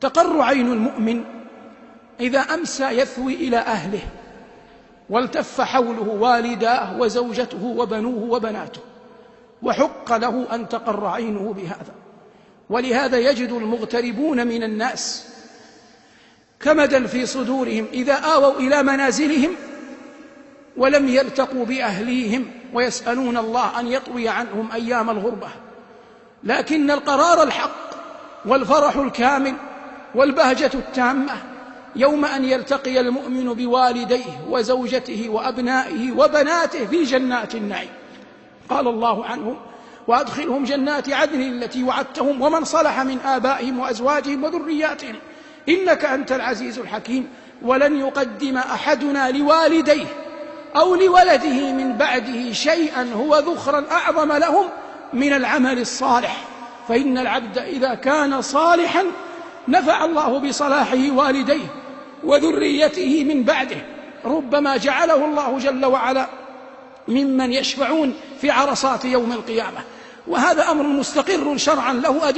تقر عين المؤمن إذا أمسى يثوي إلى أهله والتف حوله والداه وزوجته وبنوه وبناته، وحق له أن تقر عينه بهذا. ولهذا يجد المغتربون من الناس كمدا في صدورهم إذا آووا إلى منازلهم ولم يلتقوا بأهليهم، ويسألون الله أن يطوي عنهم أيام الغربة. لكن القرار الحق والفرح الكامل والبهجة التامة يوم أن يلتقي المؤمن بوالديه وزوجته وأبنائه وبناته في جنات النعيم. قال الله عنهم: وأدخلهم جنات عدن التي وعدتهم ومن صلح من آبائهم وأزواجهم وذرياتهم إنك أنت العزيز الحكيم. ولن يقدم أحدنا لوالديه أو لولده من بعده شيئا هو ذخرا أعظم لهم من العمل الصالح، فإن العبد إذا كان صالحا نفع الله بصلاحه والديه وذريته من بعده، ربما جعله الله جل وعلا ممن يشفعون في عرصات يوم القيامة. وهذا أمر مستقر شرعا له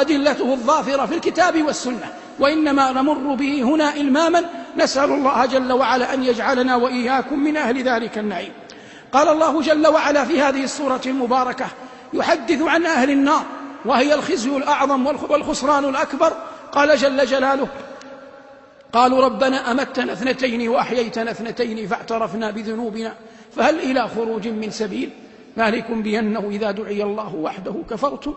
أدلته الظاهرة في الكتاب والسنة، وإنما نمر به هنا إلماما، نسأل الله جل وعلا أن يجعلنا وإياكم من أهل ذلك النعيم. قال الله جل وعلا في هذه السورة المباركة يحدث عن أهل النار وهي الخزي الأعظم والخسران الأكبر. قال جل جلاله: قالوا ربنا أمتنا اثنتين وأحييتنا اثنتين فاعترفنا بذنوبنا فهل إلى خروج من سبيل ذلكم بأنه إذا دعي الله وحده كفرتم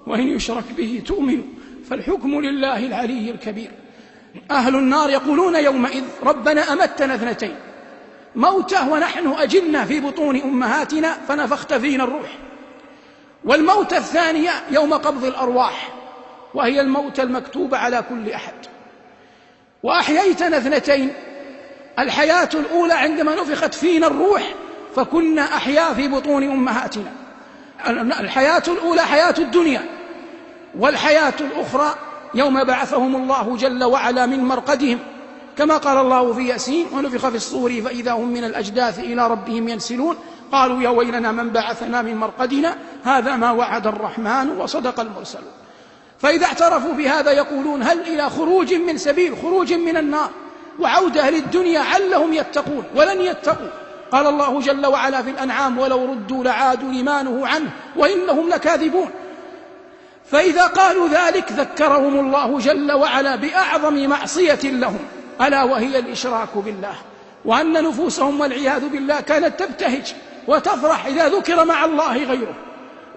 وإن يشرك به تؤمنوا فالحكم لله العلي الكبير. أهل النار يقولون يومئذ: ربنا أمتنا اثنتين، موتة ونحن أجلنا في بطون أمهاتنا فنفخت فينا الروح، والموتة الثانية يوم قبض الأرواح وهي الموتة المكتوبة على كل أحد. وأحييتنا اثنتين، الحياة الأولى عندما نفخت فينا الروح فكنا أحياء في بطون أمهاتنا. الحياة الأولى حياة الدنيا، والحياة الأخرى يوم بعثهم الله جل وعلا من مرقدهم، كما قال الله في ياسين: ونفخ في الصور فإذا هم من الأجداث إلى ربهم ينسلون قالوا يا ويلنا من بعثنا من مرقدنا هذا ما وعد الرحمن وصدق المرسلون. فإذا اعترفوا بهذا يقولون: هل إلى خروج من سبيل، خروج من النار وعودة للدنيا علهم يتقون، ولن يتقوا. قال الله جل وعلا في الأنعام: ولو ردوا لعادوا لما نهوا عنه وإنهم لكاذبون. فإذا قالوا ذلك ذكرهم الله جل وعلا بأعظم معصية لهم ألا وهي الإشراك بالله، وأن نفوسهم والعياذ بالله كانت تبتهج وتفرح إذا ذكر مع الله غيره،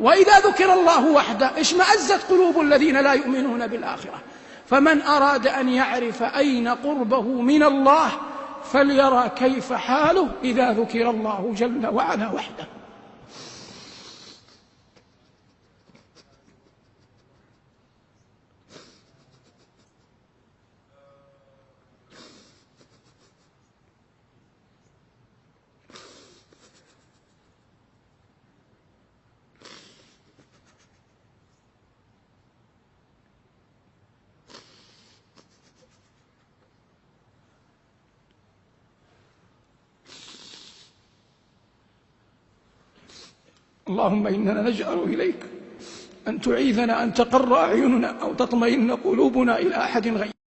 وإذا ذكر الله وحده اشمأزت قلوب الذين لا يؤمنون بالآخرة. فمن أراد أن يعرف أين قربه من الله فليرى كيف حاله إذا ذكر الله جل وعلا وحده. اللهم إننا نجأر إليك أن تعيذنا أن تقر أعيننا أو تطمئن قلوبنا إلى أحد غيرك.